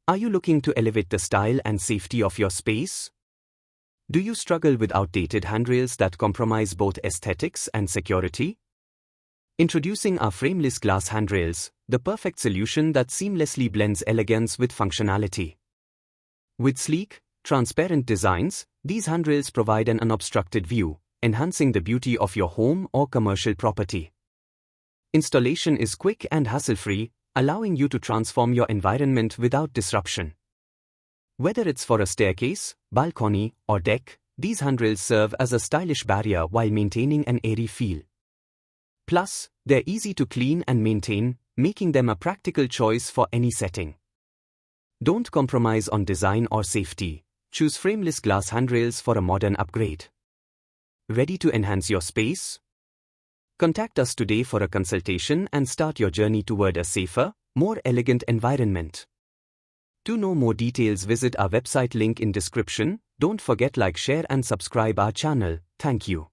Are you looking to elevate the style and safety of your space? Do you struggle with outdated handrails that compromise both aesthetics and security? Introducing our frameless glass handrails, the perfect solution that seamlessly blends elegance with functionality. With sleek, transparent designs, these handrails provide an unobstructed view, enhancing the beauty of your home or commercial property. Installation is quick and hassle-free, allowing you to transform your environment without disruption. Whether it's for a staircase, balcony, or deck, these handrails serve as a stylish barrier while maintaining an airy feel. Plus, they're easy to clean and maintain, making them a practical choice for any setting. Don't compromise on design or safety. Choose frameless glass handrails for a modern upgrade. Ready to enhance your space? Contact us today for a consultation and start your journey toward a safer, more elegant environment. To know more details, visit our website link in description. Don't forget like, share and subscribe our channel. Thank you.